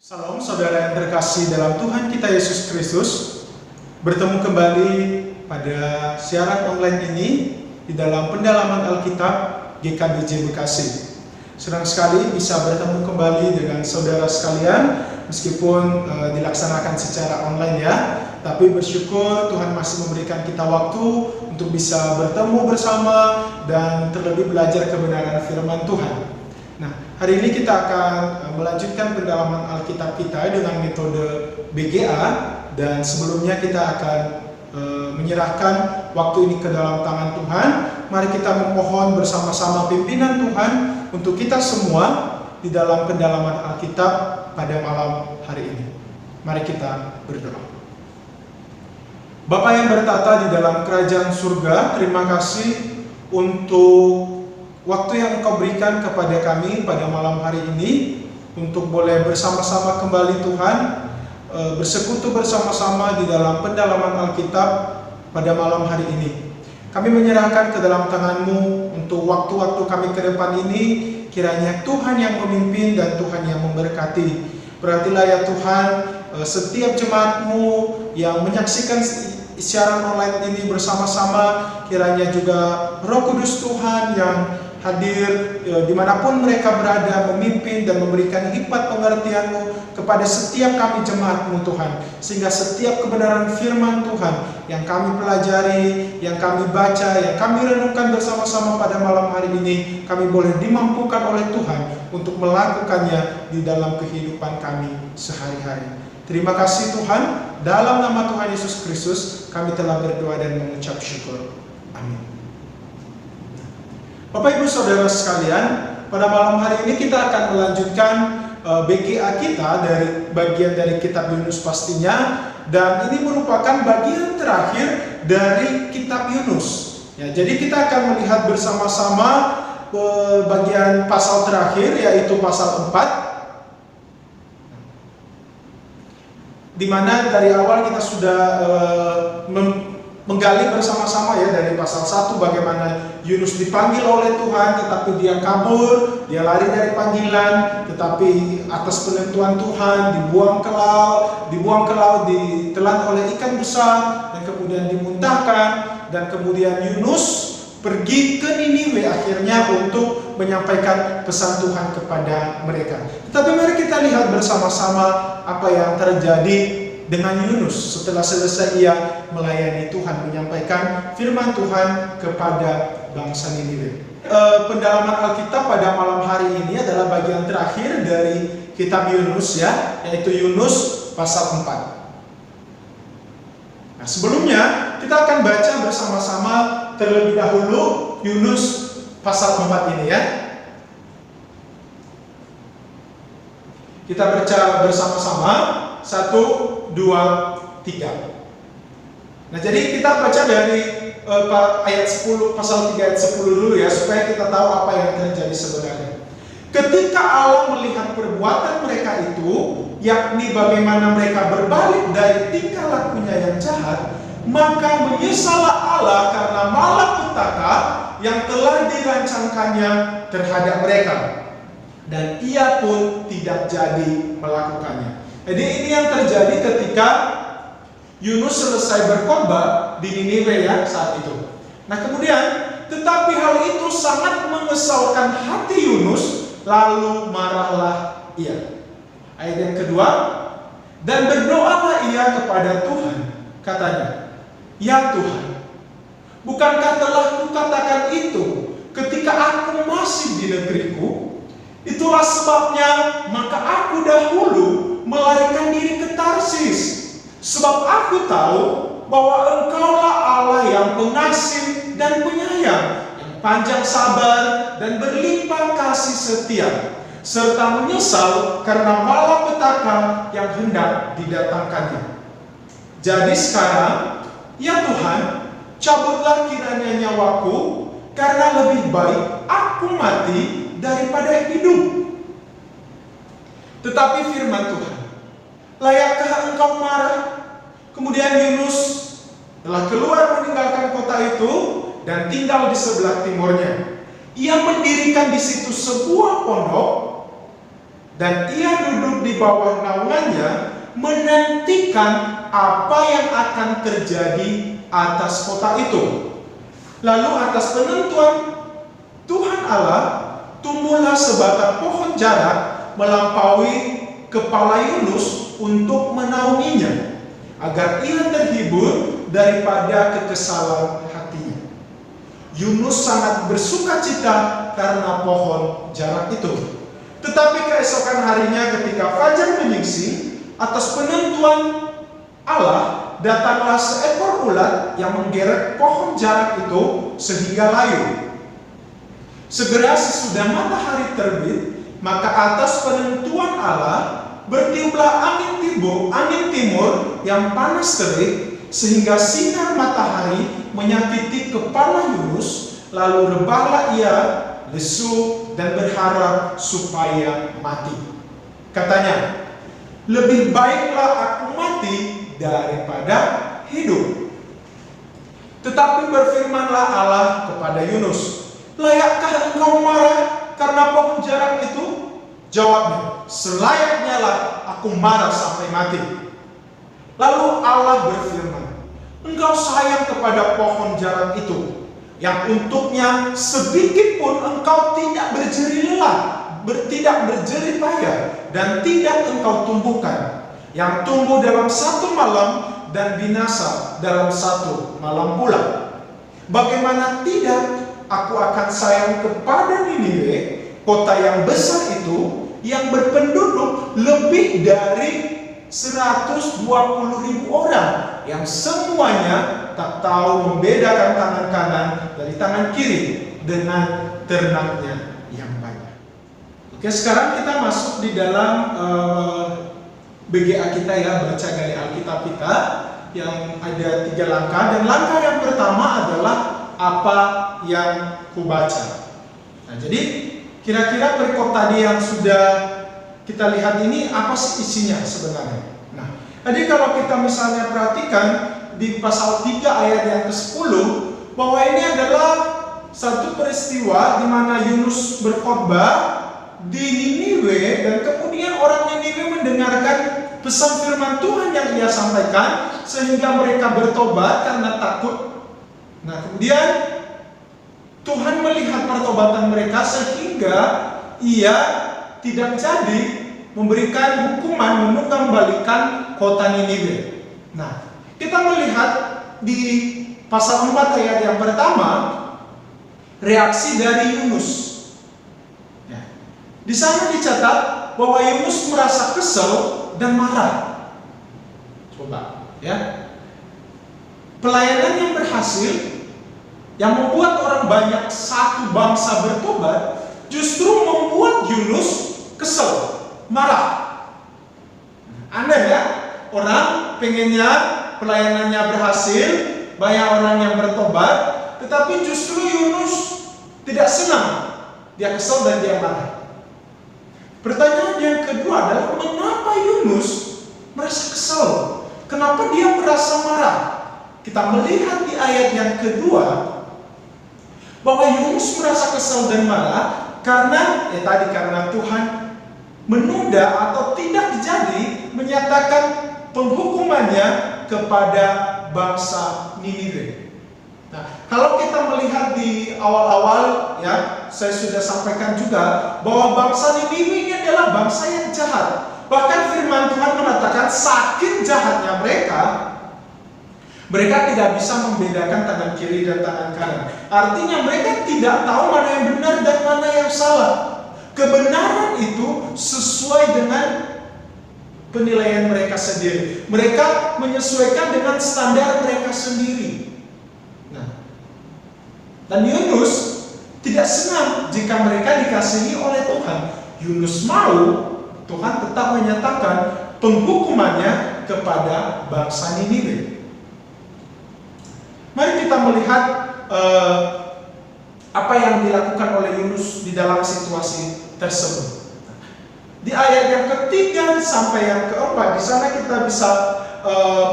Salam saudara yang terkasih dalam Tuhan kita Yesus Kristus. Bertemu kembali pada siaran online ini di dalam pendalaman Alkitab GKBJ Bekasi. Senang sekali bisa bertemu kembali dengan saudara sekalian meskipun dilaksanakan secara online ya. Tapi bersyukur Tuhan masih memberikan kita waktu untuk bisa bertemu bersama dan terlebih belajar kebenaran firman Tuhan. Nah, hari ini kita akan melanjutkan pendalaman Alkitab kita dengan metode BGA, dan sebelumnya kita akan menyerahkan waktu ini ke dalam tangan Tuhan. Mari kita memohon bersama-sama pimpinan Tuhan untuk kita semua di dalam pendalaman Alkitab pada malam hari ini. Mari kita berdoa. Bapa yang bertata di dalam kerajaan surga, terima kasih untuk waktu yang Engkau berikan kepada kami pada malam hari ini untuk boleh bersama-sama kembali Tuhan, bersekutu bersama-sama di dalam pendalaman Alkitab pada malam hari ini. Kami menyerahkan ke dalam tangan-Mu untuk waktu-waktu kami ke depan ini, kiranya Tuhan yang memimpin dan Tuhan yang memberkati. Berartilah ya Tuhan, setiap jemaat-Mu yang menyaksikan siaran online ini bersama-sama, kiranya juga Roh Kudus Tuhan yang hadir dimanapun mereka berada, memimpin dan memberikan hikmat pengertian-Mu kepada setiap kami jemaat-Mu Tuhan, sehingga setiap kebenaran firman Tuhan yang kami pelajari, yang kami baca, yang kami renungkan bersama-sama pada malam hari ini, kami boleh dimampukan oleh Tuhan untuk melakukannya di dalam kehidupan kami sehari-hari. Terima kasih Tuhan, dalam nama Tuhan Yesus Kristus kami telah berdoa dan mengucap syukur. Amin. Bapak Ibu Saudara sekalian, pada malam hari ini kita akan melanjutkan BGA kita dari bagian dari kitab Yunus pastinya, dan ini merupakan bagian terakhir dari kitab Yunus. Ya, jadi kita akan melihat bersama-sama bagian pasal terakhir, yaitu pasal 4. Di mana dari awal kita sudah menggali bersama-sama ya, dari pasal 1 bagaimana Yunus dipanggil oleh Tuhan tetapi dia kabur, dia lari dari panggilan, tetapi atas penentuan Tuhan dibuang ke laut, ditelan oleh ikan besar dan kemudian dimuntahkan, dan kemudian Yunus pergi ke Niniwe akhirnya untuk menyampaikan pesan Tuhan kepada mereka. Tetapi mari kita lihat bersama-sama apa yang terjadi dengan Yunus setelah selesai ia melayani Tuhan, menyampaikan firman Tuhan kepada bangsa Niniwe. Pendalaman Alkitab pada malam hari ini adalah bagian terakhir dari kitab Yunus ya, yaitu Yunus pasal 4. Nah, sebelumnya kita akan baca bersama-sama terlebih dahulu Yunus pasal 4 ini ya. Kita baca bersama-sama 1, 2, 3. Nah, jadi kita baca dari ayat 10, pasal 3 ayat 10 dulu ya, supaya kita tahu apa yang terjadi sebenarnya. Ketika Allah melihat perbuatan mereka itu, yakni bagaimana mereka berbalik dari tingkah lakunya yang jahat, maka menyesallah Allah karena malapetaka yang telah dirancangkannya terhadap mereka, dan ia pun tidak jadi melakukannya. Jadi ini yang terjadi ketika Yunus selesai berkhotbah di Niniwe ya saat itu. Nah kemudian, tetapi hal itu sangat mengesalkan hati Yunus, lalu marahlah ia. Ayat yang kedua, dan berdoalah ia kepada Tuhan, katanya, ya Tuhan, bukankah telah kukatakan itu ketika aku masih di negeriku? Itulah sebabnya maka aku dahulu melarikan diri ke Tarsis, sebab aku tahu bahwa Engkaulah Allah yang pengasih dan penyayang, yang panjang sabar dan berlimpah kasih setia, serta menyesal karena malapetaka yang hendak didatangkannya. Jadi sekarang, ya Tuhan, cabutlah kiranya nyawaku, karena lebih baik aku mati daripada hidup. Tetapi firman Tuhan, layakkah engkau marah? Kemudian Yunus telah keluar meninggalkan kota itu dan tinggal di sebelah timurnya. Ia mendirikan di situ sebuah pondok dan ia duduk di bawah naungannya, menantikan apa yang akan terjadi atas kota itu. Lalu atas penentuan Tuhan Allah, tumbuhlah sebatang pohon jarak melampaui kepala Yunus untuk menaunginya, agar ia terhibur daripada kekesalan hatinya. Yunus sangat bersukacita karena pohon jarak itu. Tetapi keesokan harinya ketika fajar menyingsing, atas penentuan Allah, datanglah seekor ulat yang menggeret pohon jarak itu sehingga layu. Segera sesudah matahari terbit, maka atas penentuan Allah bertiuplah angin timur yang panas terik, sehingga sinar matahari menyakiti kepala Yunus. Lalu rebahlah ia, lesu, dan berharap supaya mati. Katanya, lebih baiklah aku mati daripada hidup. Tetapi berfirmanlah Allah kepada Yunus, layakkah engkau marah karena pohon jarak itu? Jawabnya, selayaknya lah aku marah sampai mati. Lalu Allah berfirman, engkau sayang kepada pohon jarak itu, yang untuknya sedikit pun engkau tidak berjerih lelah, tidak berjerih payah, dan tidak engkau tumbuhkan, yang tumbuh dalam satu malam dan binasa dalam satu malam pula. Bagaimana tidak, aku akan sayang kepada Niniwe, kota yang besar itu, yang berpenduduk lebih dari 120.000 orang, yang semuanya tak tahu membedakan tangan kanan dari tangan kiri dengan ternaknya yang banyak. Oke, sekarang kita masuk di dalam BGA kita ya, baca dari Alkitab kita, yang ada 3 langkah. Dan langkah yang pertama adalah apa yang kubaca. Nah, jadi kira-kira perikop tadi yang sudah kita lihat ini apa sih isinya sebenarnya? Nah, jadi kalau kita misalnya perhatikan di pasal 3 ayat yang ke-10, bahwa ini adalah satu peristiwa di mana Yunus berkhotbah di Niniwe, dan kemudian orang Niniwe mendengarkan pesan firman Tuhan yang ia sampaikan, sehingga mereka bertobat karena takut. Nah, kemudian Tuhan melihat pertobatan mereka sehingga ia tidak jadi memberikan hukuman menunggambalikan kota Niniwe. Nah, kita melihat di pasal 4 ayat yang pertama reaksi dari Yunus. Ya. Di sana dicatat bahwa Yunus merasa kesal dan marah. Coba, ya. Pelayanan yang berhasil, yang membuat orang banyak satu bangsa bertobat, justru membuat Yunus kesal, marah. Aneh ya, orang pengennya pelayanannya berhasil, banyak orang yang bertobat, tetapi justru Yunus tidak senang, dia kesal dan dia marah. Pertanyaan yang kedua adalah, mengapa Yunus merasa kesal? Kenapa dia merasa marah? Kita melihat di ayat yang kedua bahwa Yunus merasa kesal dan marah karena karena Tuhan menunda atau tidak jadi menyatakan penghukumannya kepada bangsa Niniwe. Nah, kalau kita melihat di awal-awal ya, saya sudah sampaikan juga bahwa bangsa Niniwe ini adalah bangsa yang jahat. Bahkan firman Tuhan mengatakan saking jahatnya mereka tidak bisa membedakan tangan kiri dan tangan kanan. Artinya mereka tidak tahu mana yang benar dan mana yang salah. Kebenaran itu sesuai dengan penilaian mereka sendiri. Mereka menyesuaikan dengan standar mereka sendiri. Nah, dan Yunus tidak senang jika mereka dikasihi oleh Tuhan. Yunus mau Tuhan tetap menyatakan penghukumannya kepada bangsa Niniwe. Mari kita melihat apa yang dilakukan oleh Yunus di dalam situasi tersebut. Di ayat yang ketiga sampai yang keempat, di sana kita bisa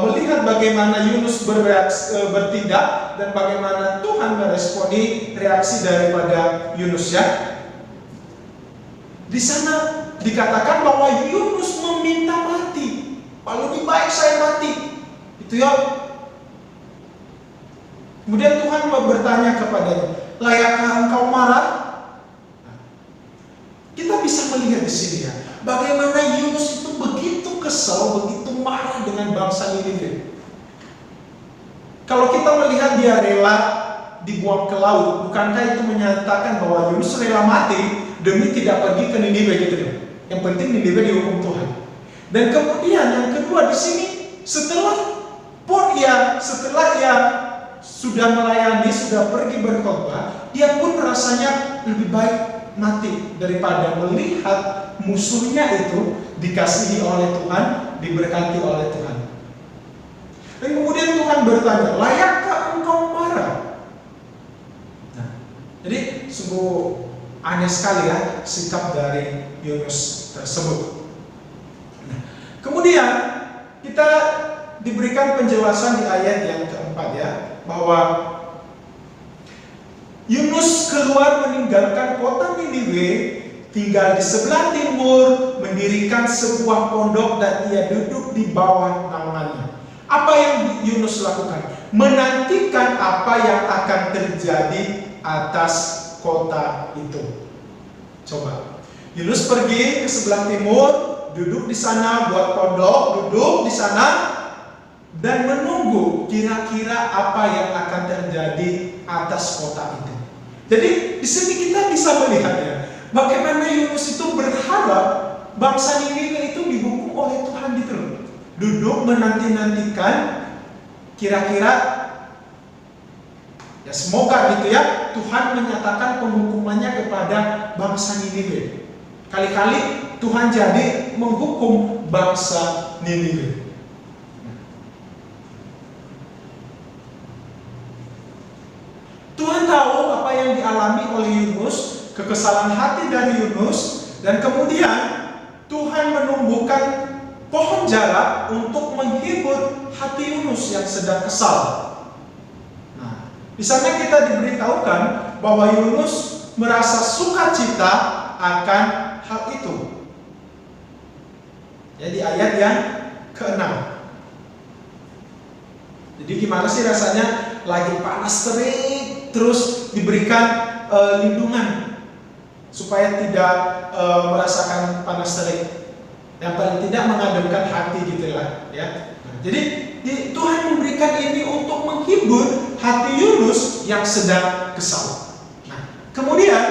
melihat bagaimana Yunus bertindak dan bagaimana Tuhan meresponi reaksi daripada Yunus ya. Di sana dikatakan bahwa Yunus meminta mati. Lebih baik saya mati. Itu ya. Kemudian Tuhan bertanya kepadanya, layakkah engkau marah? Kita bisa melihat di sini ya, bagaimana Yunus itu begitu kesal, begitu marah dengan bangsa Niniwe. Kalau kita melihat dia rela dibuang ke laut, bukankah itu menyatakan bahwa Yunus rela mati demi tidak pergi ke Niniwe gitu ya? Yang penting Niniwe dihukum Tuhan. Dan kemudian yang kedua di sini, setelah ia sudah melayani, sudah pergi berkhotbah, dia pun rasanya lebih baik mati daripada melihat musuhnya itu dikasihi oleh Tuhan, diberkati oleh Tuhan. Dan kemudian Tuhan bertanya, layakkah engkau marah? Nah, jadi sungguh aneh sekali ya sikap dari Yunus tersebut. Nah, kemudian kita diberikan penjelasan di ayat yang keempat ya, bahwa Yunus keluar meninggalkan kota Niniwe, tinggal di sebelah timur, mendirikan sebuah pondok dan ia duduk di bawah naungannya. Apa yang Yunus lakukan? Menantikan apa yang akan terjadi atas kota itu. Coba, Yunus pergi ke sebelah timur, duduk di sana, buat pondok, duduk di sana, dan menunggu kira-kira apa yang akan terjadi atas kota itu. Jadi di sini kita bisa melihatnya, bagaimana Yunus itu berharap bangsa Niniwe itu dihukum oleh Tuhan gitu loh. Duduk menanti-nantikan kira-kira ya semoga gitu ya Tuhan menyatakan penghukumannya kepada bangsa Niniwe. Kali-kali Tuhan jadi menghukum bangsa Niniwe. Tuhan tahu apa yang dialami oleh Yunus, kekesalan hati dari Yunus, dan kemudian Tuhan menumbuhkan pohon jarak untuk menghibur hati Yunus yang sedang kesal. Nah, di sana kita diberitahukan bahwa Yunus merasa sukacita akan hal itu. Ya, di ayat yang ke-6. Jadi gimana sih rasanya? Lagi panas terik, terus diberikan lindungan supaya tidak merasakan panas terik. Yang paling tidak mengademkan hati gitu lah, ya. Nah, jadi Tuhan memberikan ini untuk menghibur hati Yunus yang sedang kesal. Nah, kemudian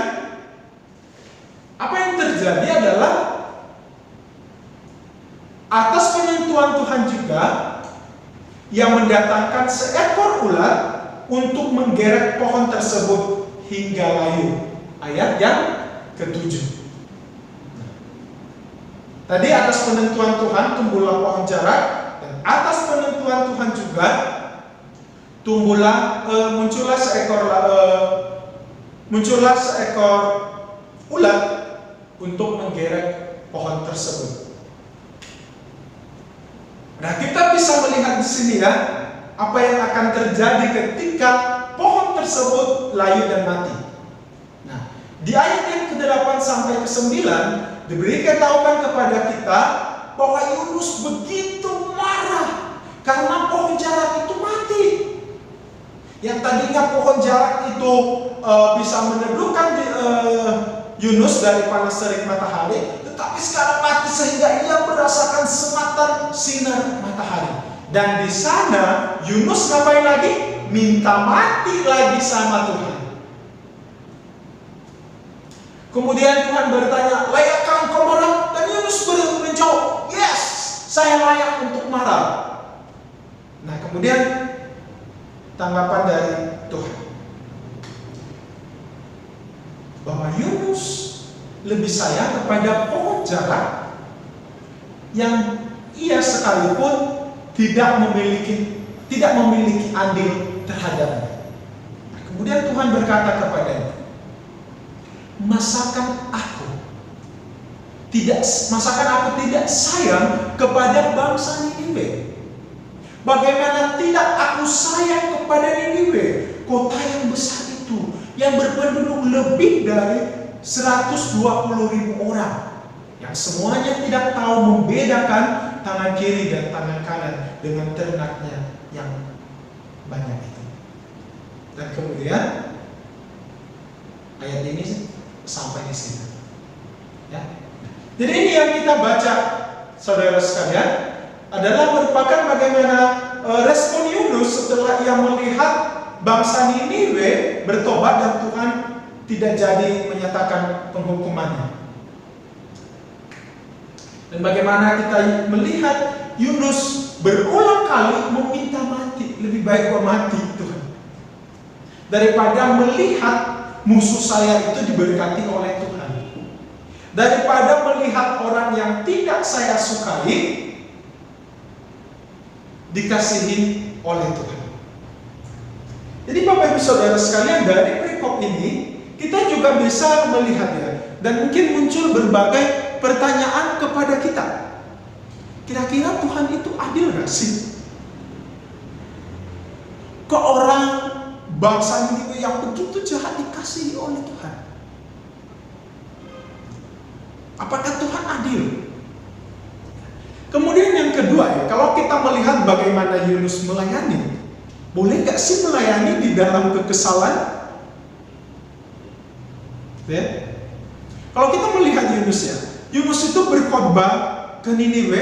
apa yang terjadi adalah atas penyentuhan Tuhan juga yang mendatangkan seekor ular untuk menggeret pohon tersebut hingga layu. Ayat yang ke-7. Tadi atas penentuan Tuhan tumbuhlah pohon jarak, dan atas penentuan Tuhan juga muncullah seekor ular untuk menggeret pohon tersebut. Nah, kita bisa melihat di sini ya, apa yang akan terjadi ketika pohon tersebut layu dan mati. Nah, di ayat yang ke-8 sampai ke-9 diberitahukan kepada kita bahwa Yunus begitu marah karena pohon jarak itu mati. Yang tadinya pohon jarak itu bisa meneduhkan Yunus dari panas terik matahari, tetapi sekarang mati sehingga ia merasakan sengatan sinar matahari. Dan di sana Yunus ngapain lagi? Minta mati lagi sama Tuhan. Kemudian Tuhan bertanya, layakkah engkau marah? Dan Yunus menjawab, yes, saya layak untuk marah. Nah, kemudian tanggapan dari Tuhan bahwa Yunus lebih sayang kepada pohon jarak yang ia sekalipun tidak memiliki andil terhadapnya. Nah, kemudian Tuhan berkata kepadanya, masakan aku tidak sayang kepada bangsa Niniwe? Bagaimana tidak aku sayang kepada Niniwe, kota yang besar itu, yang berpenduduk lebih dari 120.000 orang. yang semuanya tidak tahu membedakan tangan kiri dan tangan kanan dengan ternaknya yang banyak itu. Dan kemudian ayat ini sampai di sini. Ya. Jadi ini yang kita baca, saudara sekalian, adalah merupakan bagaimana respon Yunus setelah ia melihat bangsa Niniwe bertobat dan Tuhan tidak jadi menyatakan penghukumannya. Dan bagaimana kita melihat Yunus berulang kali meminta mati, lebih baik gua mati Tuhan, daripada melihat musuh saya itu diberkati oleh Tuhan, daripada melihat orang yang tidak saya sukai dikasihi oleh Tuhan. Jadi Bapak Ibu Saudara sekalian, dari perikop ini kita juga bisa melihatnya, dan mungkin muncul berbagai pertanyaan kepada kita. Kira-kira Tuhan itu adil gak sih? Ke orang bangsa Niniwe yang begitu jahat dikasihi oleh Tuhan. Apakah Tuhan adil? Kemudian yang kedua ya, kalau kita melihat bagaimana Yunus melayani, boleh gak sih melayani di dalam kekesalan? Ya? Kalau kita melihat Yunus ya, Yunus itu berkhotbah ke Niniwe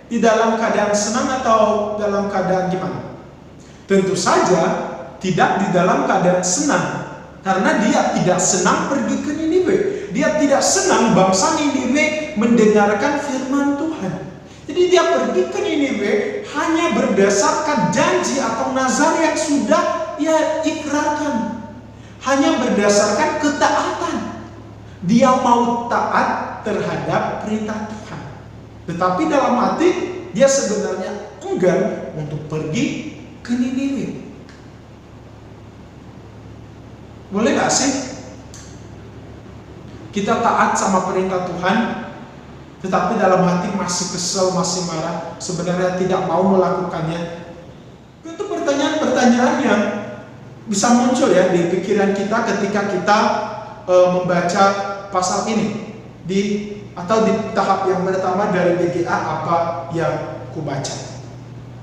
di dalam keadaan senang atau dalam keadaan gimana? Tentu saja tidak di dalam keadaan senang, karena dia tidak senang pergi ke Niniwe. Dia tidak senang bangsa Niniwe mendengarkan firman Tuhan. Jadi dia pergi ke Niniwe hanya berdasarkan janji atau nazar yang sudah ia ikrarkan, hanya berdasarkan ketaatan. Dia mau taat terhadap perintah Tuhan, tetapi dalam hati dia sebenarnya enggan untuk pergi ke Niniwe. Boleh gak sih kita taat sama perintah Tuhan, tetapi dalam hati masih kesel, masih marah, sebenarnya tidak mau melakukannya? Itu pertanyaan-pertanyaan yang bisa muncul ya di pikiran kita ketika kita membaca pasal ini atau di tahap yang pertama dari BGA apa yang kubaca.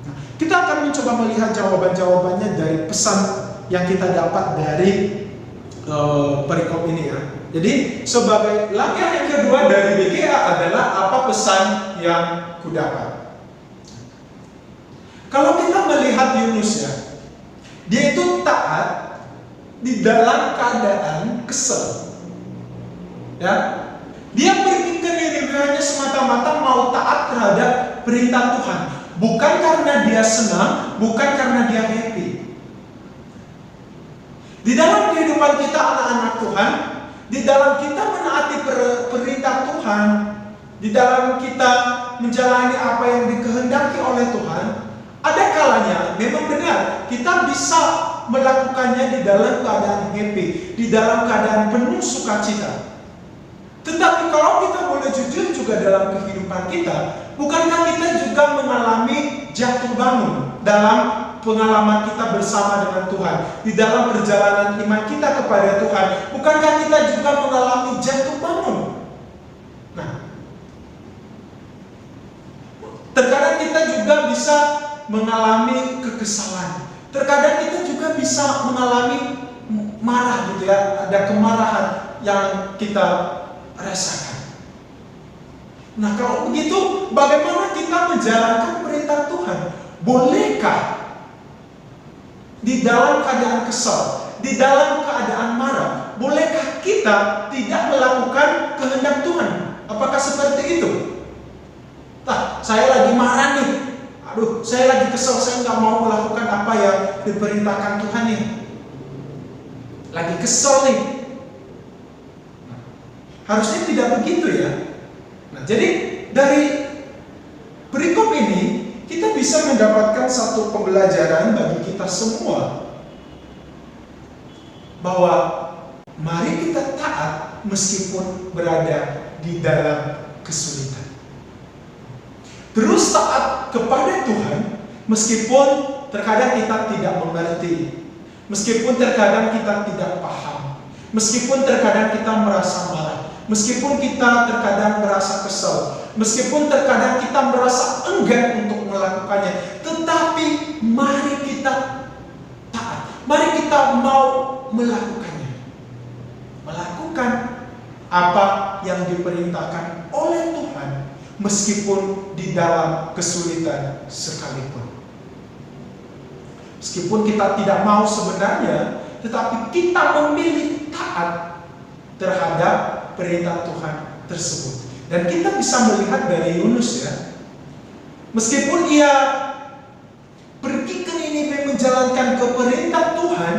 Nah, kita akan mencoba melihat jawaban-jawabannya dari pesan yang kita dapat dari perikop ini ya. Jadi sebagai langkah yang kedua dari BGA adalah apa pesan yang kudapat. Kalau kita melihat Yunus ya, dia itu taat di dalam keadaan kesel. Ya, dia pergi ke Niniwe hanya semata-mata mau taat terhadap perintah Tuhan, bukan karena dia senang, bukan karena dia happy. Di dalam kehidupan kita anak-anak Tuhan, di dalam kita menaati perintah Tuhan, di dalam kita menjalani apa yang dikehendaki oleh Tuhan, ada kalanya memang benar kita bisa melakukannya di dalam keadaan happy, di dalam keadaan penuh sukacita. Tetapi kalau kita boleh jujur juga dalam kehidupan kita, bukankah kita juga mengalami jatuh bangun dalam pengalaman kita bersama dengan Tuhan, di dalam perjalanan iman kita kepada Tuhan? Bukankah kita juga mengalami jatuh bangun? Nah, terkadang kita juga bisa mengalami kekesalan, terkadang kita juga bisa mengalami marah gitu ya, ada kemarahan yang kita rasakan. Nah, kalau begitu bagaimana kita menjalankan perintah Tuhan? Bolehkah di dalam keadaan kesal, di dalam keadaan marah, bolehkah kita tidak melakukan kehendak Tuhan? Apakah seperti itu? Nah, saya lagi marah nih, saya lagi kesal, saya nggak mau melakukan apa yang diperintahkan Tuhan nih. Lagi kesal nih. Harusnya tidak begitu ya. Nah, jadi dari perikop ini kita bisa mendapatkan satu pembelajaran bagi kita semua, bahwa mari kita taat meskipun berada di dalam kesulitan. Terus taat kepada Tuhan meskipun terkadang kita tidak mengerti, meskipun terkadang kita tidak paham, meskipun terkadang kita merasa marah, Meskipun kita terkadang merasa kesal, meskipun terkadang kita merasa enggan untuk melakukannya, tetapi mari kita taat, mari kita mau melakukannya. Melakukan apa yang diperintahkan oleh Tuhan, meskipun di dalam kesulitan sekalipun. Meskipun kita tidak mau sebenarnya, tetapi kita memilih taat terhadap perintah Tuhan tersebut. Dan kita bisa melihat dari Yunus ya, meskipun ia pergi ke Niniwe menjalankan perintah Tuhan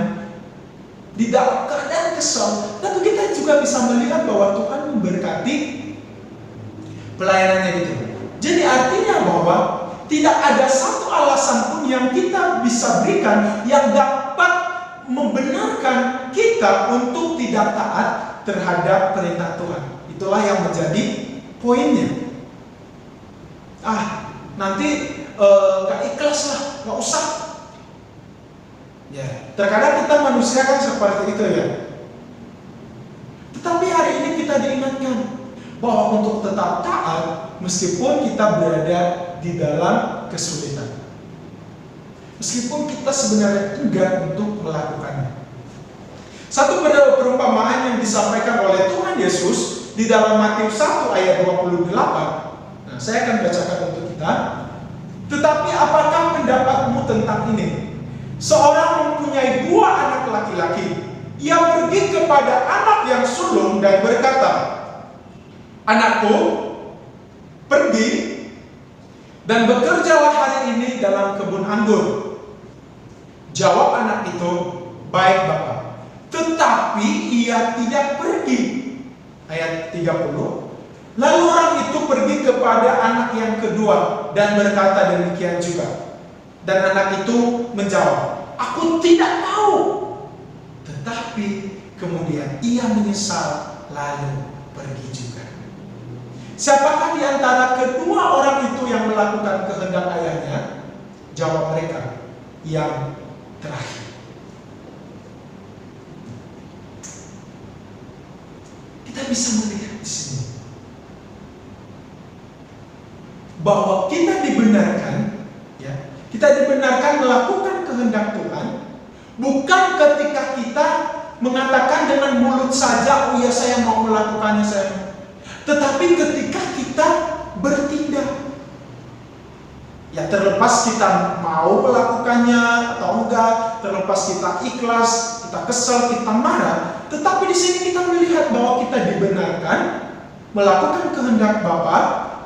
di dalam keadaan kesal, tapi kita juga bisa melihat bahwa Tuhan memberkati pelayanannya gitu. Jadi artinya bahwa tidak ada satu alasan pun yang kita bisa berikan yang dapat membenarkan kita untuk tidak taat terhadap perintah Tuhan. Itulah yang menjadi poinnya. Nanti gak ikhlas lah, gak usah. Ya, terkadang kita manusia kan seperti itu ya. Tetapi hari ini kita diingatkan bahwa untuk tetap taat meskipun kita berada di dalam kesulitan, meskipun kita sebenarnya enggan untuk melakukannya. Satu perumpamaan yang disampaikan oleh Tuhan Yesus di dalam Matius 1 ayat 28. Nah, saya akan bacakan untuk kita. Tetapi apakah pendapatmu tentang ini? Seorang mempunyai 2 anak laki-laki. Ia pergi kepada anak yang sulung dan berkata, "Anakku, pergi dan bekerjalah hari ini dalam kebun anggur." Jawab anak itu, "Baik, Bapak." Tetapi ia tidak pergi. Ayat 30. Lalu orang itu pergi kepada anak yang kedua dan berkata demikian juga. Dan anak itu menjawab, "Aku tidak mau." Tetapi kemudian ia menyesal lalu pergi juga. Siapakah di antara kedua orang itu yang melakukan kehendak ayahnya? Jawab mereka, "Yang terakhir." Kita bisa melihat di sini bahwa kita dibenarkan, ya, kita dibenarkan melakukan kehendak Tuhan, bukan ketika kita mengatakan dengan mulut saja, "Oh ya, saya mau melakukannya, saya mau." Tetapi ketika kita bertindak, ya, terlepas kita mau melakukannya atau enggak, terlepas kita ikhlas, kita kesal, kita marah, tetapi di sini kita melihat bahwa kita dibenarkan melakukan kehendak Bapa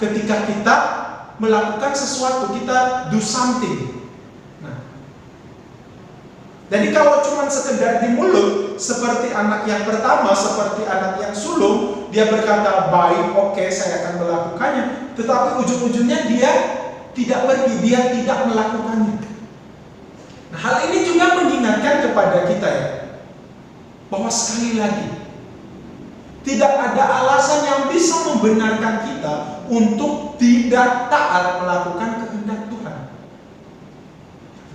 ketika kita melakukan sesuatu, kita do something. Nah, jadi kalau cuma sekedar di mulut, seperti anak yang pertama, seperti anak yang sulung, dia berkata, "Baik, oke, saya akan melakukannya," tetapi ujung-ujungnya dia tidak pergi, dia tidak melakukannya. Nah, hal ini juga mengingatkan kepada kita ya, bahwa sekali lagi tidak ada alasan yang bisa membenarkan kita untuk tidak taat melakukan kehendak Tuhan.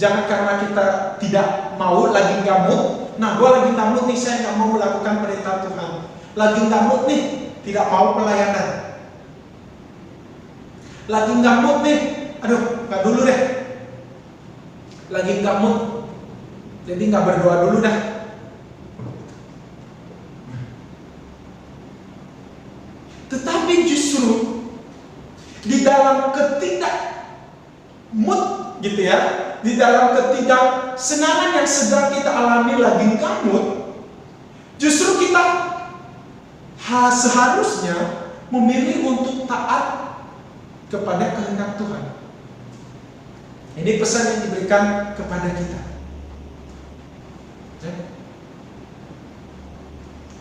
Jangan karena kita tidak mau, lagi gamut. Nah, gue lagi gamut nih, saya nggak mau melakukan perintah Tuhan. Lagi gamut nih, tidak mau pelayanan. Lagi gamut nih, aduh, nggak dulu deh. Lagi gamut, jadi nggak berdoa dulu dah. Tetapi justru di dalam mood gitu ya, di dalam ketidaksenangan yang sedang kita alami lagi gamut, justru kita seharusnya memilih untuk taat kepada kehendak Tuhan. Ini pesan yang diberikan kepada kita.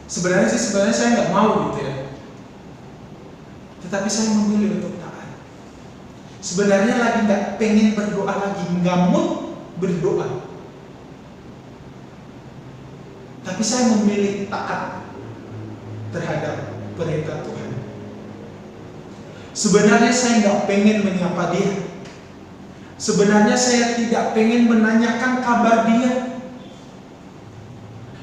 Sebenarnya saya nggak mau gitu ya, tetapi saya memilih untuk taat. Sebenarnya lagi nggak pengen berdoa lagi, nggak mood berdoa, tapi saya memilih taat terhadap perintah Tuhan. Sebenarnya saya nggak pengen menyapa dia. Sebenarnya saya tidak pengen menanyakan kabar dia.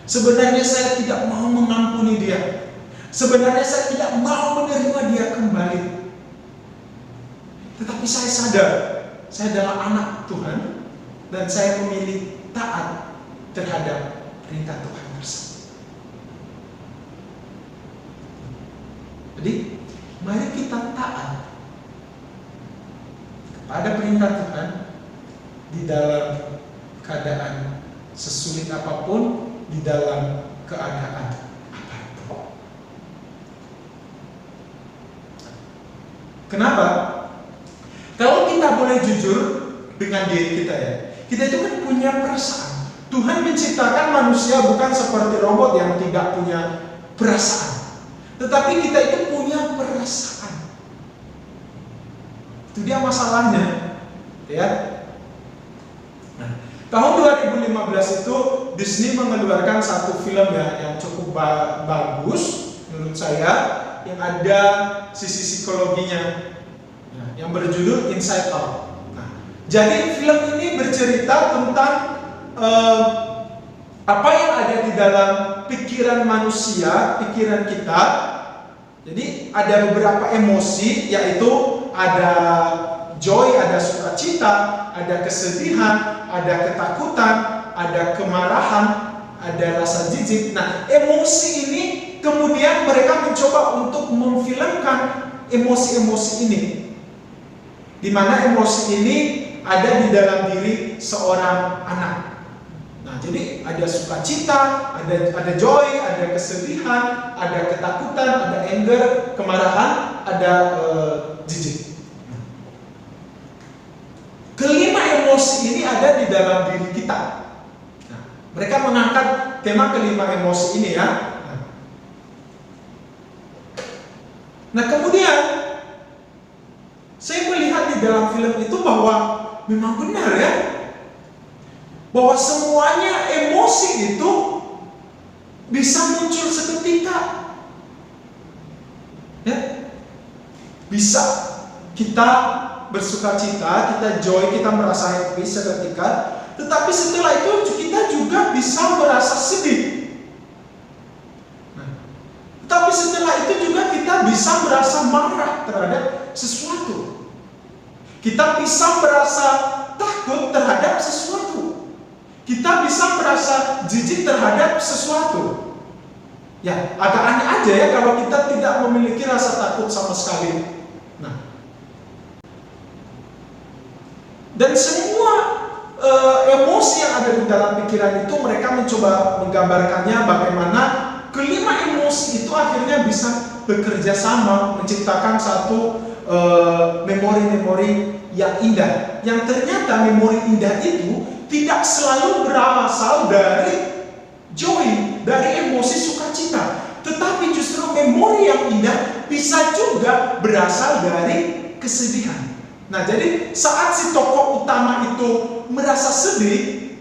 Sebenarnya saya tidak mau mengampuni dia. Sebenarnya saya tidak mau menerima dia kembali. Tetapi saya sadar, saya adalah anak Tuhan dan saya memilih taat terhadap perintah Tuhan tersebut. Jadi, mari kita taat kepada perintah Tuhan di dalam keadaan sesulit apapun, di dalam keadaan apapun. Kenapa? Kalau kita boleh jujur dengan diri kita ya, kita itu kan punya perasaan. Tuhan menciptakan manusia bukan seperti robot yang tidak punya perasaan, tetapi kita itu punya perasaan. Itu dia masalahnya, ya. Nah, tahun 2015 itu Disney mengeluarkan satu film ya yang cukup bagus menurut saya, yang ada sisi psikologinya, yang berjudul Inside Out. Nah, jadi film ini bercerita tentang apa yang ada di dalam pikiran manusia, pikiran kita. Jadi ada beberapa emosi, yaitu ada joy, ada sukacita, ada kesedihan, ada ketakutan, ada kemarahan, ada rasa jijik. Nah, emosi ini kemudian mereka mencoba untuk memfilmkan emosi-emosi ini, di mana emosi ini ada di dalam diri seorang anak. Nah, jadi ada sukacita, ada joy, ada kesedihan, ada ketakutan, ada anger, kemarahan, ada jijik. Kelima emosi ini ada di dalam diri kita. Nah, mereka mengangkat tema kelima emosi ini ya. Nah, kemudian saya melihat di dalam film itu bahwa memang benar ya, bahwa semuanya emosi itu bisa muncul seketika, ya. Bisa kita bersukacita, kita joy, kita merasa happy seketika, tetapi setelah itu kita juga bisa merasa sedih. Nah, tetapi setelah itu juga kita bisa merasa marah terhadap sesuatu. Kita bisa merasa takut terhadap sesuatu. Kita bisa merasa jijik terhadap sesuatu. Ya, agak aneh aja ya kalau kita tidak memiliki rasa takut sama sekali. Nah, dan semua emosi yang ada di dalam pikiran itu mereka mencoba menggambarkannya bagaimana kelima emosi itu akhirnya bisa bekerja sama menciptakan satu memori-memori yang indah. Yang ternyata memori indah itu tidak selalu berasal dari joy, dari emosi sukacita, tetapi justru memori yang indah bisa juga berasal dari kesedihan. Nah, jadi saat si tokoh utama itu merasa sedih,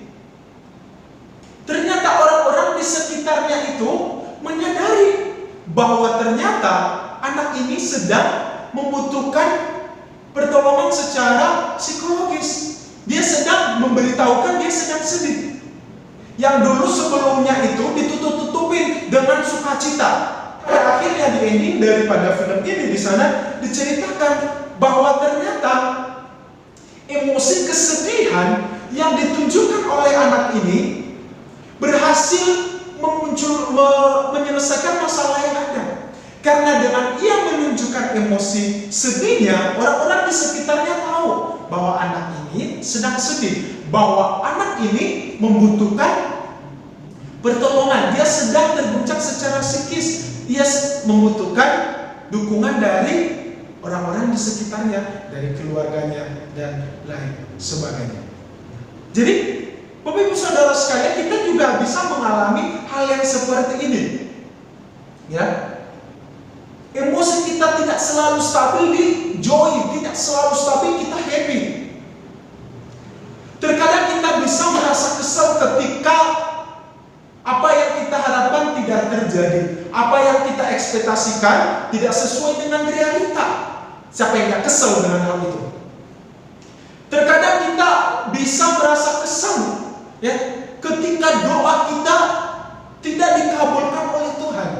ternyata orang-orang di sekitarnya itu menyadari bahwa ternyata anak ini sedang membutuhkan pertolongan secara psikologis. Dia sedang memberitahukan dia sedang sedih. Yang dulu sebelumnya itu ditutup-tutupin dengan sukacita. Pada akhirnya di ending daripada film ini di sana diceritakan bahwa ternyata emosi kesedihan yang ditunjukkan oleh anak ini berhasil menyelesaikan masalah yang ada. Karena dengan ia menunjukkan emosi sedihnya, orang-orang di sekitarnya tahu bahwa anak ini sedang sedih, bahwa anak ini membutuhkan pertolongan, dia sedang terguncang secara psikis, dia membutuhkan dukungan dari orang-orang di sekitarnya, dari keluarganya dan lain sebagainya. Jadi, Bapak Ibu Saudara sekalian, kita juga bisa mengalami hal yang seperti ini. Ya. Emosi kita tidak selalu stabil di joy, tidak selalu stabil kita happy. Terkadang kita bisa merasa kesal ketika apa yang kita harapkan tidak terjadi, apa yang kita ekspektasikan tidak sesuai dengan realita. Siapa yang tidak kesal dengan hal itu? Terkadang kita bisa merasa kesal, ya, ketika doa kita tidak dikabulkan oleh Tuhan.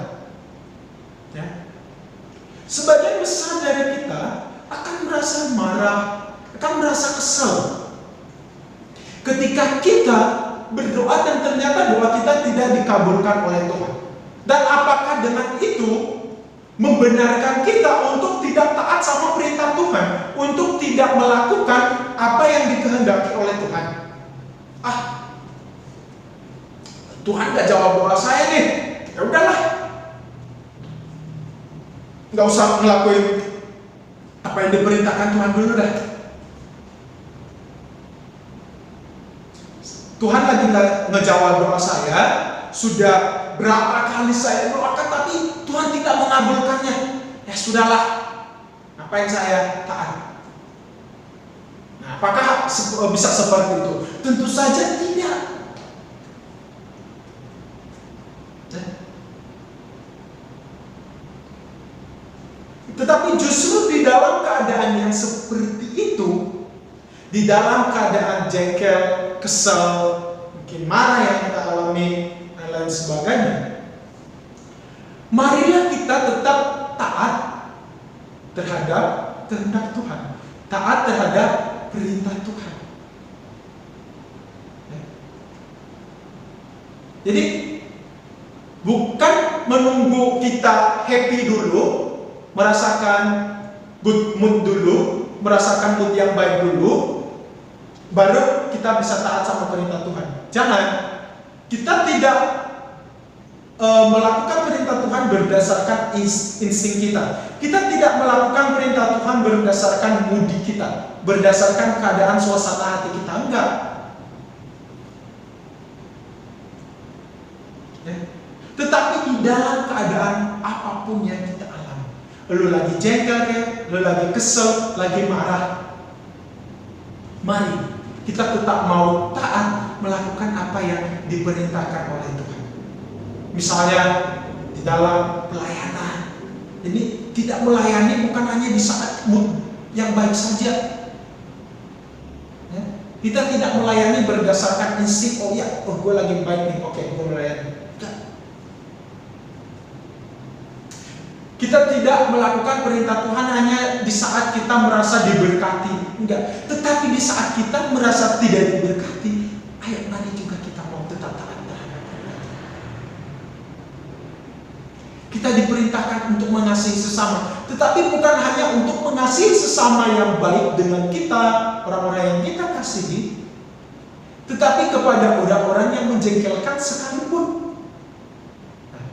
tidak dikabulkan oleh Tuhan. Dan apakah dengan itu membenarkan kita untuk tidak taat sama perintah Tuhan, untuk tidak melakukan apa yang dikehendaki oleh Tuhan? Tuhan gak jawab doa saya nih, ya udahlah, nggak usah ngelakuin apa yang diperintahkan Tuhan dulu dah. Tuhan lagi ngejawab doa saya, sudah berapa kali saya doakan tapi Tuhan tidak mengabulkannya. Ya sudahlah, ngapain saya taat? Nah, apakah bisa seperti itu? Tentu saja tidak. Tetapi justru di dalam keadaan yang seperti itu, di dalam keadaan jengkel, kesel, mungkin marah yang kita alami, dan lain sebagainya, marilah kita tetap taat terhadap kehendak Tuhan, taat terhadap perintah Tuhan. Jadi bukan menunggu kita happy dulu, merasakan good mood dulu, merasakan mood yang baik dulu, baru kita bisa taat sama perintah Tuhan. Jangan, kita tidak melakukan perintah Tuhan berdasarkan insting kita. Kita tidak melakukan perintah Tuhan berdasarkan moodi kita, berdasarkan keadaan suasana hati kita. Enggak. Tetapi di dalam keadaan apapun yang kita alami, lu lagi jengkel, lu lagi kesel, lagi marah, mari kita tetap mau taat melakukan apa yang diperintahkan oleh Tuhan. Misalnya di dalam pelayanan, ini tidak melayani bukan hanya di saat mood yang baik saja. Ya? Kita tidak melayani berdasarkan insting, gue lagi baik nih, oke, gue melayani. Kita tidak melakukan perintah Tuhan hanya di saat kita merasa diberkati, enggak. Tetapi di saat kita merasa tidak diberkati, ayo mari juga kita mau tetap taat terhadap perintah Tuhan. Kita diperintahkan untuk mengasihi sesama, tetapi bukan hanya untuk mengasihi sesama yang baik dengan kita, orang-orang yang kita kasihi, tetapi kepada orang-orang yang menjengkelkan sekalipun. Nah,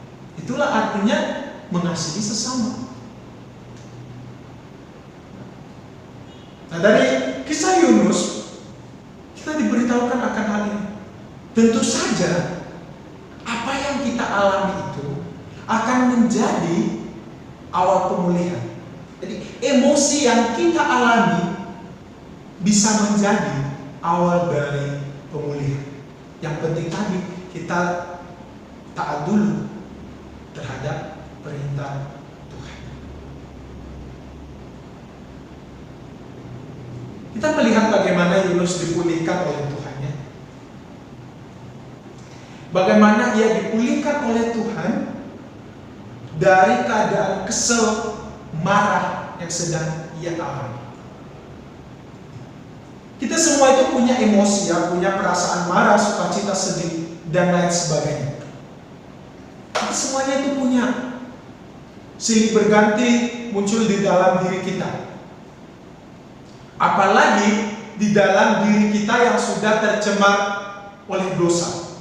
itulah artinya mengasihi sesama. Nah, dari kisah Yunus kita diberitahukan akan hal ini. Tentu saja apa yang kita alami itu akan menjadi awal pemulihan. Jadi emosi yang kita alami bisa menjadi awal dari pemulihan. Yang penting tadi kita taat dulu terhadap perintah Tuhan. Kita melihat bagaimana Yunus dipulihkan oleh Tuhannya. Bagaimana ia dipulihkan oleh Tuhan dari keadaan kesel, marah yang sedang ia alami. Kita semua itu punya emosi, punya perasaan marah, sukacita, sedih, dan lain sebagainya. Kita semuanya itu punya. Silih berganti muncul di dalam diri kita. Apalagi di dalam diri kita yang sudah tercemar oleh dosa,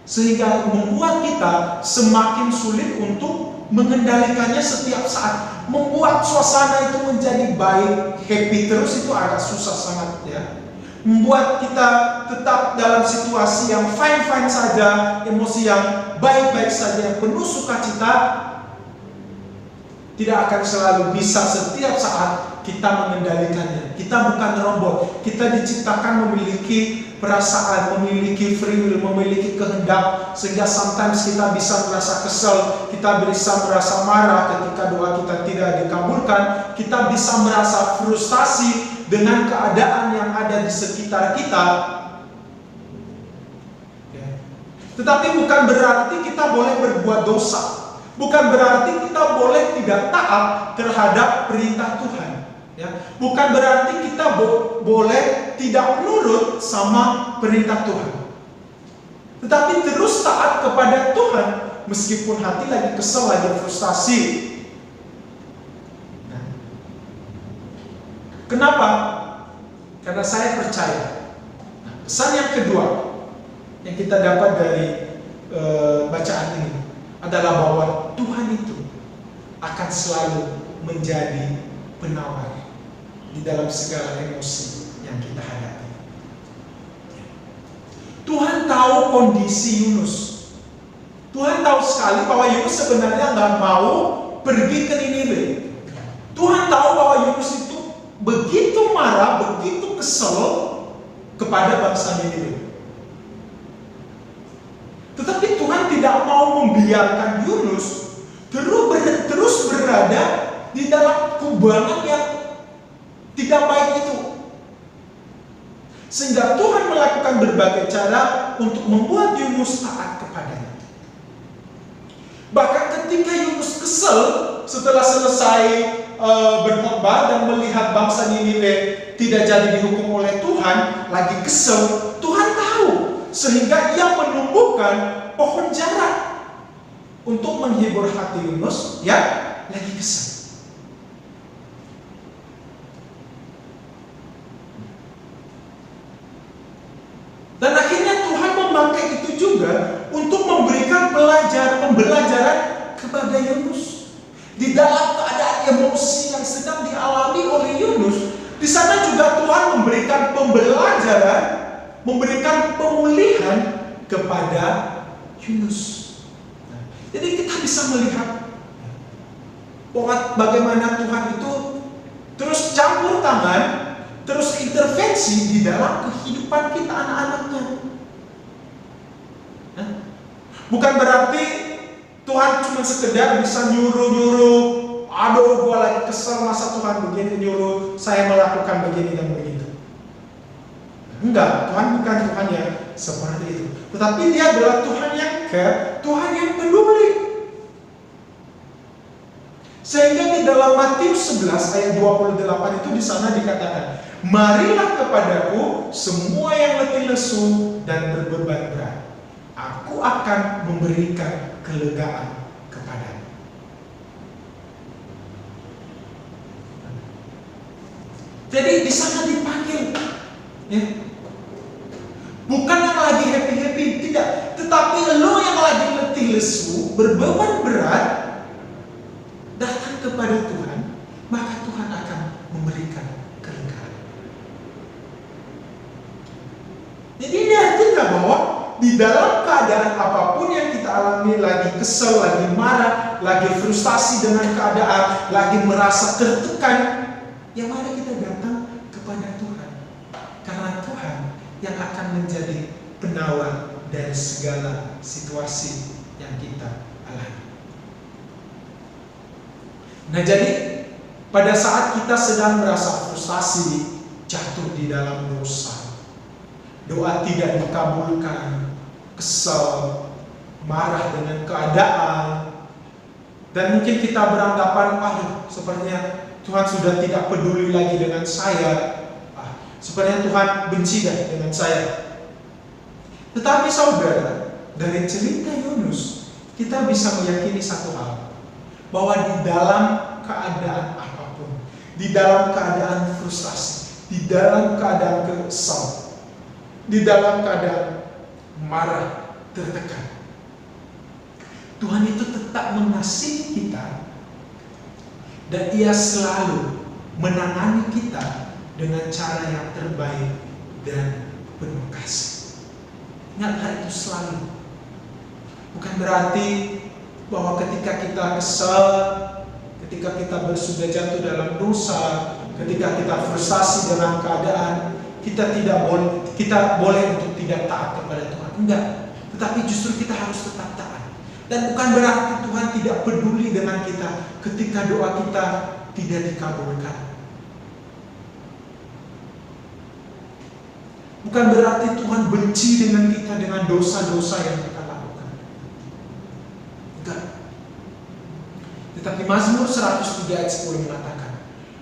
sehingga membuat kita semakin sulit untuk mengendalikannya setiap saat. Membuat suasana itu menjadi baik, happy terus itu agak susah sangat ya. Membuat kita tetap dalam situasi yang fine-fine saja, emosi yang baik-baik saja, yang penuh sukacita, tidak akan selalu bisa setiap saat kita mengendalikannya. Kita bukan robot. Kita diciptakan memiliki perasaan, memiliki free will, memiliki kehendak, sehingga sometimes kita bisa merasa kesel, kita bisa merasa marah ketika doa kita tidak dikabulkan, kita bisa merasa frustasi dengan keadaan yang ada di sekitar kita. Tetapi bukan berarti kita boleh berbuat dosa. Bukan berarti kita boleh tidak taat terhadap perintah Tuhan. Ya. Bukan berarti kita boleh tidak menurut sama perintah Tuhan. tetapi terus taat kepada Tuhan meskipun hati lagi kesel, lagi frustasi. Nah, kenapa? Karena saya percaya. Nah, pesan yang kedua yang kita dapat dari bacaan ini adalah bahwa Tuhan itu akan selalu menjadi penawar di dalam segala emosi yang kita hadapi. Tuhan tahu kondisi Yunus. Tuhan tahu sekali bahwa Yunus sebenarnya nggak mau pergi ke Niniwe. Tuhan tahu bahwa Yunus itu begitu marah, begitu kesel kepada bangsa Niniwe. Tetapi Tuhan tidak mau membiarkan Yunus terus berada di dalam kubangan yang tidak baik itu. Sehingga Tuhan melakukan berbagai cara untuk membuat Yunus taat kepadanya. Bahkan ketika Yunus kesel setelah selesai berkhotbah dan melihat bangsa Niniwe tidak jadi dihukum oleh Tuhan, lagi kesel, Tuhan tahu. Sehingga ia menumbuhkan pohon jara untuk menghibur hati Yunus yang lagi kesel. Dan akhirnya Tuhan memakai itu juga untuk memberikan pembelajaran kepada Yunus. Di dalam keadaan emosi yang sedang dialami oleh Yunus, di sana juga Tuhan memberikan pembelajaran, memberikan pemulihan kepada Yunus. Jadi kita bisa melihat bahwa bagaimana Tuhan itu terus campur tangan, terus intervensi di dalam kehidupan kita anak-anaknya. Bukan berarti Tuhan cuma sekedar bisa nyuruh-nyuruh, aduh gua lagi kesel masa Tuhan begini nyuruh saya melakukan begini dan begitu. Enggak, Tuhan bukan Tuhan yang seperti itu. Tetapi Dia adalah Tuhan yang care, Tuhan yang peduli. Sehingga di dalam Matius 11 ayat 28 itu di sana dikatakan, marilah kepadaku semua yang letih lesu dan berbeban berat. Aku akan memberikan kelegaan kepadamu. Jadi di sana dipanggil, ya. Bukan yang lagi happy-happy, tidak. Tetapi lo yang lagi letih lesu, berbeban berat, datang kepada Tuhan, maka Tuhan akan memberikan kelegaan. Jadi ini artinya bahwa di dalam keadaan apapun yang kita alami, lagi kesel, lagi marah, lagi frustasi dengan keadaan, lagi merasa tertekan, ya mari kita datang kepada Tuhan. Karena Tuhan yang akan menjadi penawar dari segala situasi yang kita alami. Nah, jadi pada saat kita sedang merasa frustasi, jatuh di dalam dosa, doa tidak dikabulkan, kesal, marah dengan keadaan, dan mungkin kita beranggapan, sepertinya Tuhan sudah tidak peduli lagi dengan saya, sepertinya Tuhan benci dengan saya. Tetapi saudara, dari cerita Yunus, kita bisa meyakini satu hal, bahwa di dalam keadaan apapun, di dalam keadaan frustasi, di dalam keadaan kesal, di dalam keadaan marah, tertekan, Tuhan itu tetap mengasihi kita, dan Ia selalu menangani kita dengan cara yang terbaik dan penuh kasih. Ingatlah itu selalu. Bukan berarti bahwa ketika kita kesal, ketika kita sudah jatuh dalam dosa, ketika kita frustasi dengan keadaan, kita boleh untuk tidak taat kepada Tuhan. Enggak, tetapi justru kita harus tetap taat. Dan bukan berarti Tuhan tidak peduli dengan kita ketika doa kita tidak dikabulkan. Bukan berarti Tuhan benci dengan kita dengan dosa-dosa yang kita lakukan. Enggak. Tetapi Mazmur 103 ayat 10 mengatakan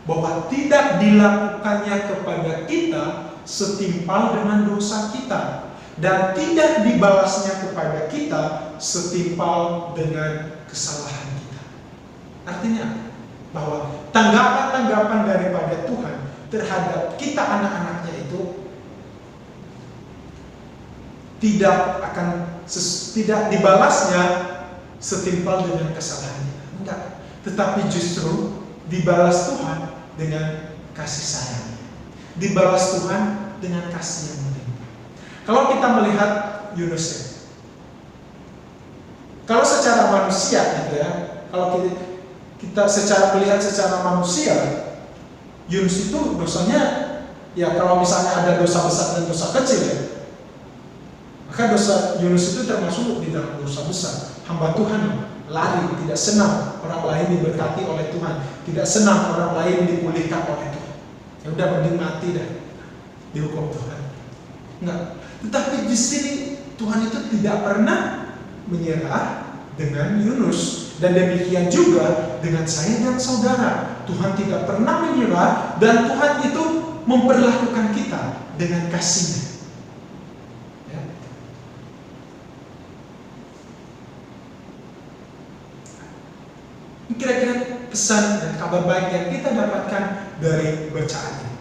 bahwa tidak dilakukannya kepada kita setimpal dengan dosa kita, dan tidak dibalasnya kepada kita setimpal dengan kesalahan kita. Artinya bahwa tanggapan-tanggapan daripada Tuhan terhadap kita anak-anaknya itu tidak dibalasnya setimpal dengan kesalahan kita. Enggak, tetapi justru dibalas Tuhan dengan kasih sayang. Dibalas Tuhan dengan kasih yang melimpah. Kalau kita melihat Yunus, kalau secara manusia gitu ya, kalau kita melihat secara manusia, Yunus itu dosanya ya, kalau misalnya ada dosa besar dan dosa kecil ya, maka dosa Yunus itu termasuk di dalam dosa besar. Hamba Tuhan lari, tidak senang orang lain diberkati oleh Tuhan, tidak senang orang lain dipulihkan oleh Tuhan. Ya udah, mending mati dah dihukum Tuhan. Enggak. Tetapi di sini Tuhan itu tidak pernah menyerah dengan Yunus, dan demikian juga dengan saya dan saudara. Tuhan tidak pernah menyerah, dan Tuhan itu memperlakukan kita dengan kasih-Nya. Ya. Kira-kira pesan dan kabar baik yang kita dapatkan dari bacaan ini.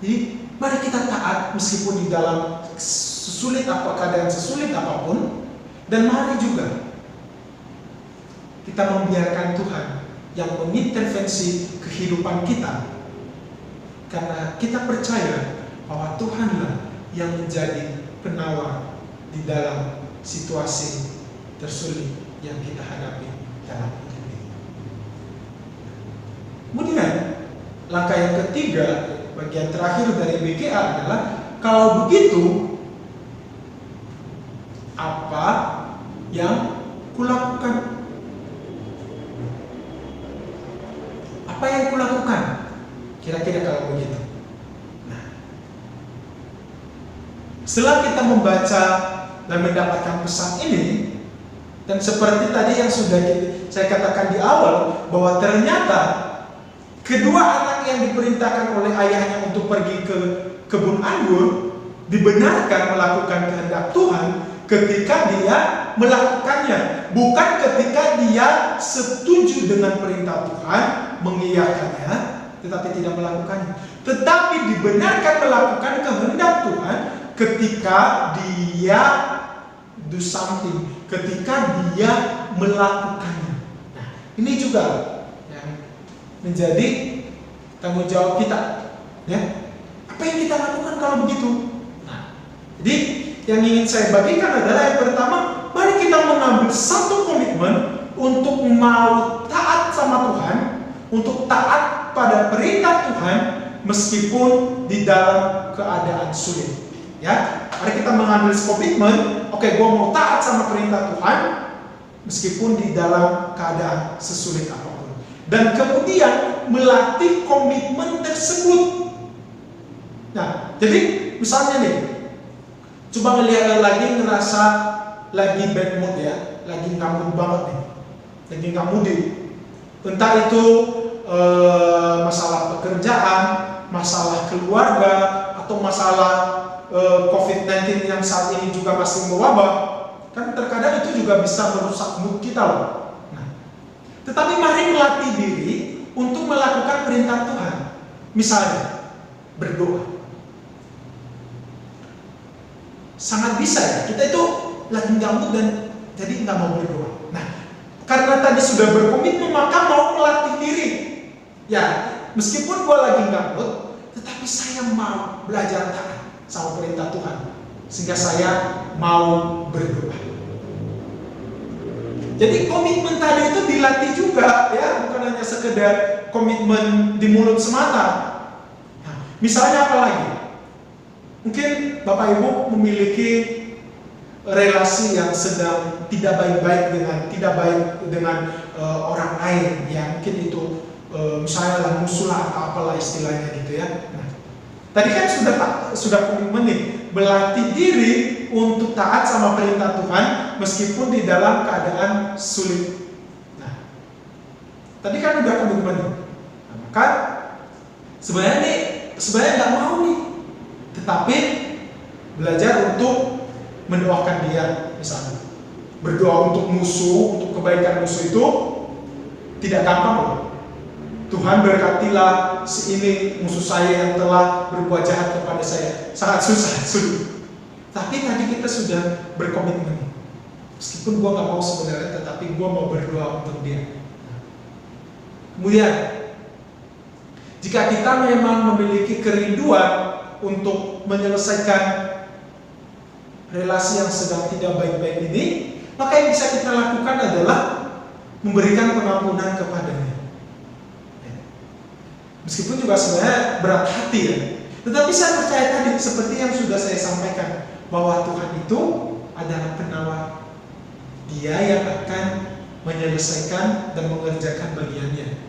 Jadi mari kita taat meskipun di dalam keadaan sesulit apapun, dan mari juga kita membiarkan Tuhan yang mengintervensi kehidupan kita, karena kita percaya bahwa Tuhanlah yang menjadi penawar di dalam situasi tersulit yang kita hadapi dalam hidup ini. Kemudian langkah yang ketiga, bagian terakhir dari BGA adalah, kalau begitu apa yang kulakukan? Apa yang kulakukan? Kira-kira kalau begitu. Nah, setelah kita membaca dan mendapatkan pesan ini, dan seperti tadi yang sudah saya katakan di awal, bahwa ternyata kedua anak yang diperintahkan oleh ayahnya untuk pergi ke kebun anggur dibenarkan melakukan kehendak Tuhan ketika dia melakukannya, bukan ketika dia setuju dengan perintah Tuhan, mengiyakannya, tetapi tidak melakukannya. Tetapi dibenarkan melakukan kehendak Tuhan ketika dia do something, ketika dia melakukannya. Nah, ini juga yang menjadi tanggung jawab kita, ya. Apa yang kita lakukan kalau begitu? Nah, jadi yang ingin saya bagikan adalah, yang pertama, mari kita mengambil satu komitmen untuk mau taat sama Tuhan, untuk taat pada perintah Tuhan meskipun di dalam keadaan sulit. Ya, mari kita mengambil komitmen, oke, gue mau taat sama perintah Tuhan meskipun di dalam keadaan sesulit apapun. Dan kemudian melatih komitmen tersebut. Nah, jadi misalnya nih, coba ngelihat lagi, ngerasa lagi bad mood ya, lagi nggak mood banget nih, lagi nggak moody. Entah itu masalah pekerjaan, masalah keluarga, atau masalah COVID-19 yang saat ini juga masih mewabah. Kan terkadang itu juga bisa merusak mood kita loh. Nah, tetapi mari melatih diri untuk melakukan perintah Tuhan. Misalnya, berdoa. Sangat bisa ya, kita itu lagi gabut dan jadi nggak mau berdoa. Nah, karena tadi sudah berkomitmen, maka mau melatih diri. Ya, meskipun gue lagi gabut, tetapi saya mau belajar taat sama perintah Tuhan, sehingga saya mau berdoa. Jadi komitmen tadi itu dilatih juga, ya, bukan hanya sekedar komitmen di mulut semata. Nah, misalnya apa lagi? Mungkin Bapak Ibu memiliki relasi yang sedang tidak baik dengan orang lain, yang mungkin itu misalnya lah musuh atau apalah istilahnya gitu ya. Nah, tadi kan sudah komitmen nih, berlatih diri untuk taat sama perintah Tuhan meskipun di dalam keadaan sulit. Nah, tadi kan udah komitmen nih. Nah, maka sebenarnya nggak mau nih, tetapi belajar untuk mendoakan dia misalnya. Berdoa untuk musuh, untuk kebaikan musuh itu tidak gampang loh. Tuhan berkatilah si ini musuh saya yang telah berbuat jahat kepada saya. Sangat susah, sulit. Tapi tadi kita sudah berkomitmen. Meskipun gua nggak mau sebenarnya, tetapi gua mau berdoa untuk dia. Kemudian, jika kita memang memiliki kerinduan untuk menyelesaikan relasi yang sedang tidak baik-baik ini, maka yang bisa kita lakukan adalah memberikan pengampunan kepadanya. Meskipun juga sebenarnya berat hati ya, tetapi saya percaya tadi seperti yang sudah saya sampaikan, bahwa Tuhan itu adalah penawar. Dia yang akan menyelesaikan dan mengerjakan bagiannya.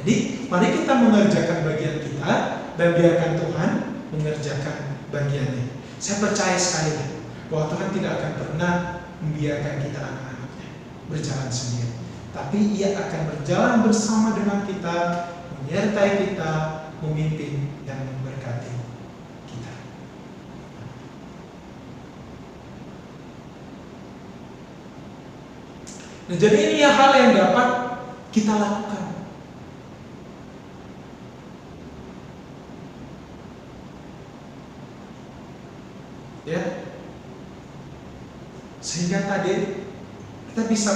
Jadi mari kita mengerjakan bagian kita dan biarkan Tuhan mengerjakan bagiannya. Saya percaya sekali bahwa Tuhan tidak akan pernah membiarkan kita anak-anaknya berjalan sendiri, tapi Ia akan berjalan bersama dengan kita, menyertai kita, memimpin dan memberkati kita. Nah, jadi ini hal yang dapat kita lakukan. Ya, sehingga tadi kita bisa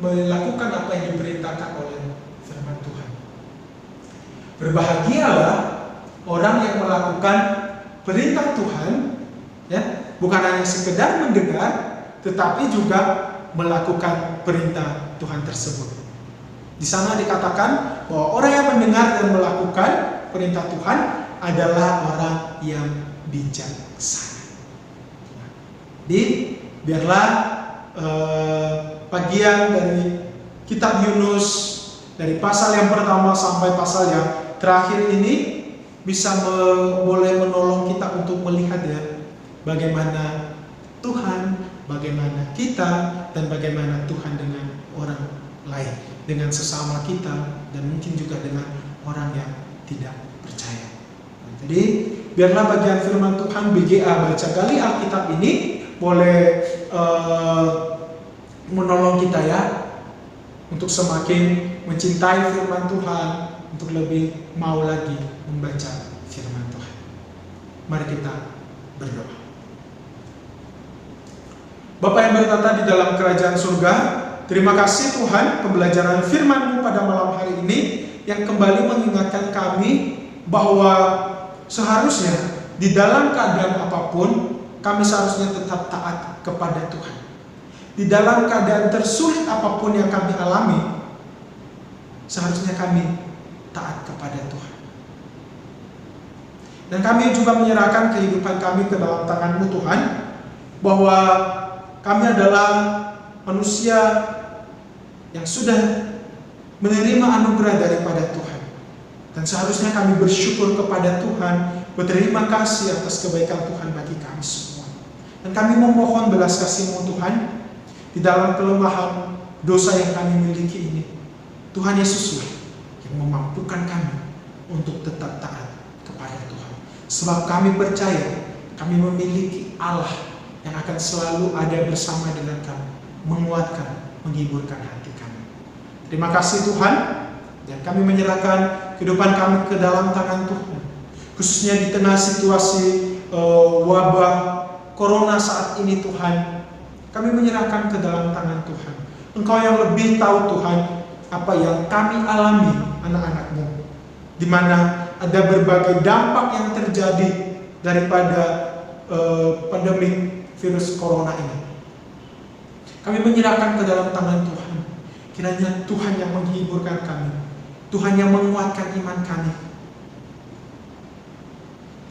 melakukan apa yang diperintahkan oleh firman Tuhan. Berbahagialah orang yang melakukan perintah Tuhan, ya, bukan hanya sekedar mendengar, tetapi juga melakukan perintah Tuhan tersebut. Di sana dikatakan bahwa orang yang mendengar dan melakukan perintah Tuhan adalah orang yang bijaksana. Jadi biarlah bagian dari kitab Yunus dari pasal yang pertama sampai pasal yang terakhir ini bisa boleh menolong kita untuk melihat ya bagaimana Tuhan, bagaimana kita, dan bagaimana Tuhan dengan orang lain, dengan sesama kita, dan mungkin juga dengan orang yang tidak percaya. Jadi biarlah bagian firman Tuhan BGA Baca Gali Alkitab ini boleh menolong kita ya untuk semakin mencintai firman Tuhan, untuk lebih mau lagi membaca firman Tuhan. Mari kita berdoa. Bapa yang bertata di dalam kerajaan surga, terima kasih Tuhan pembelajaran firman-Mu pada malam hari ini yang kembali mengingatkan kami bahwa seharusnya di dalam keadaan apapun kami seharusnya tetap taat kepada Tuhan. Di dalam keadaan tersulit apapun yang kami alami, seharusnya kami taat kepada Tuhan. Dan kami juga menyerahkan kehidupan kami ke dalam tangan-Mu Tuhan, bahwa kami adalah manusia yang sudah menerima anugerah daripada Tuhan. Dan seharusnya kami bersyukur kepada Tuhan, berterima kasih atas kebaikan Tuhan bagi kami semua. Dan kami memohon belas kasih-Mu Tuhan, di dalam kelemahan dosa yang kami miliki ini, Tuhan Yesuslah yang memampukan kami untuk tetap taat kepada Tuhan. Sebab kami percaya kami memiliki Allah yang akan selalu ada bersama dengan kami, menguatkan, menghiburkan hati kami. Terima kasih Tuhan, dan kami menyerahkan kehidupan kami ke dalam tangan Tuhan, khususnya di tengah situasi wabah Corona saat ini Tuhan. Kami menyerahkan ke dalam tangan Tuhan. Engkau yang lebih tahu Tuhan apa yang kami alami anak-anak-Mu, di mana ada berbagai dampak yang terjadi daripada pandemi virus Corona ini. Kami menyerahkan ke dalam tangan Tuhan. Kiranya Tuhan yang menghiburkan kami, Tuhan yang menguatkan iman kami.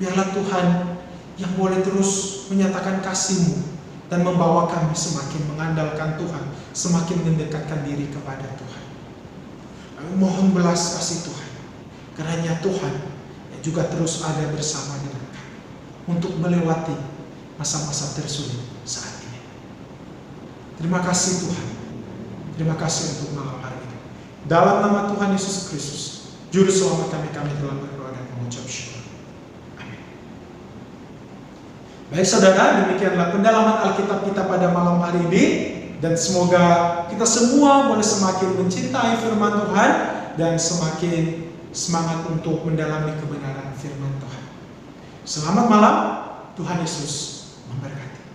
Biarlah Tuhan yang boleh terus menyatakan kasih-Mu dan membawa kami semakin mengandalkan Tuhan, semakin mendekatkan diri kepada Tuhan. Kami mohon belas kasih Tuhan, kiranya Tuhan yang juga terus ada bersama dengan kami untuk melewati masa-masa tersulit saat ini. Terima kasih Tuhan, terima kasih untuk malam hari ini. Dalam nama Tuhan Yesus Kristus, Juru Selamat kami telah berdoa dan mengucap syukur. Amin. Baik saudara, demikianlah pendalaman Alkitab kita pada malam hari ini. Dan semoga kita semua boleh semakin mencintai firman Tuhan dan semakin semangat untuk mendalami kebenaran firman Tuhan. Selamat malam, Tuhan Yesus memberkati.